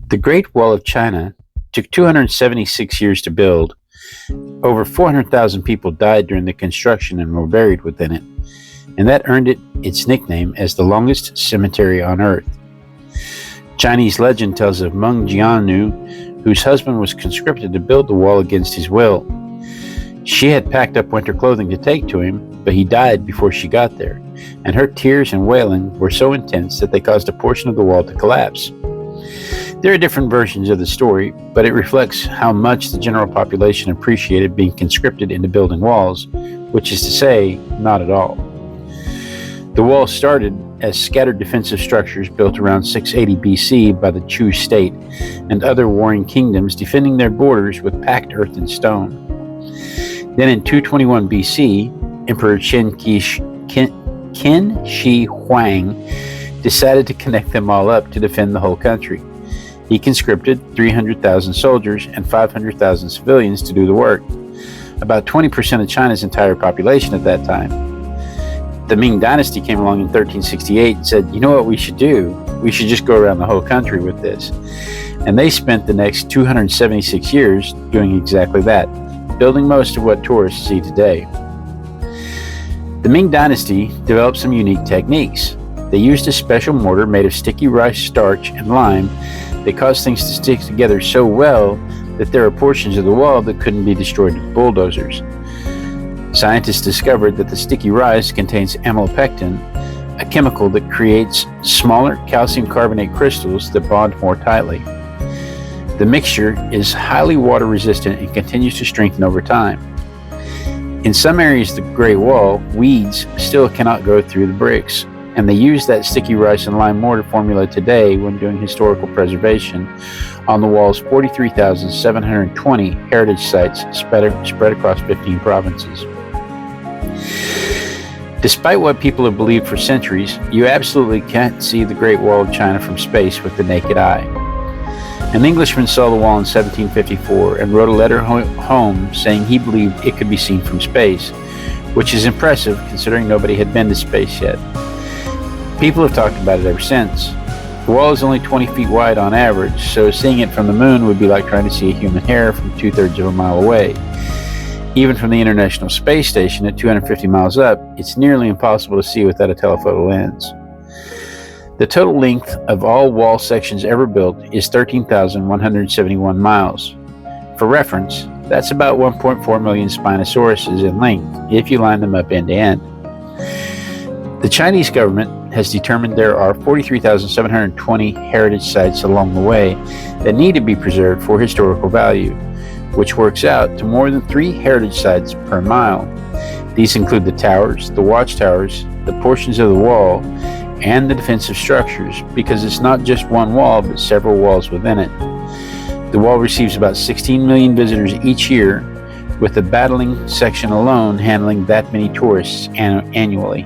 The Great Wall of China took 276 years to build. Over 400,000 people died during the construction and were buried within it, and that earned it its nickname as the longest cemetery on Earth. Chinese legend tells of Meng Jiannu, whose husband was conscripted to build the wall against his will. She had packed up winter clothing to take to him, but he died before she got there, and her tears and wailing were so intense that they caused a portion of the wall to collapse. There are different versions of the story, but it reflects how much the general population appreciated being conscripted into building walls, which is to say, not at all. The wall started as scattered defensive structures built around 680 BC by the Chu state and other warring kingdoms defending their borders with packed earth and stone. Then in 221 BC, Emperor Qin Shi Huang decided to connect them all up to defend the whole country. He conscripted 300,000 soldiers and 500,000 civilians to do the work, about 20% of China's entire population at that time. The Ming Dynasty came along in 1368 and said, you know what we should do? We should just go around the whole country with this. And they spent the next 276 years doing exactly that, building most of what tourists see today. The Ming Dynasty developed some unique techniques. They used a special mortar made of sticky rice starch and lime that caused things to stick together so well that there are portions of the wall that couldn't be destroyed with bulldozers. Scientists discovered that the sticky rice contains amylopectin, a chemical that creates smaller calcium carbonate crystals that bond more tightly. The mixture is highly water resistant and continues to strengthen over time. In some areas of the Great Wall, weeds still cannot go through the bricks, and they use that sticky rice and lime mortar formula today when doing historical preservation on the wall's 43,720 heritage sites spread across 15 provinces. Despite what people have believed for centuries, you absolutely can't see the Great Wall of China from space with the naked eye. An Englishman saw the wall in 1754 and wrote a letter home saying he believed it could be seen from space, which is impressive considering nobody had been to space yet. People have talked about it ever since. The wall is only 20 feet wide on average, so seeing it from the moon would be like trying to see a human hair from 2/3 of a mile away. Even from the International Space Station at 250 miles up, it's nearly impossible to see without a telephoto lens. The total length of all wall sections ever built is 13,171 miles. For reference, that's about 1.4 million Spinosauruses in length if you line them up end to end. The Chinese government has determined there are 43,720 heritage sites along the way that need to be preserved for historical value, which works out to more than 3 heritage sites per mile. These include the towers, the watchtowers, the portions of the wall, and the defensive structures, because it's not just one wall but several walls within it. The wall receives about 16 million visitors each year, with the battling section alone handling that many tourists annually.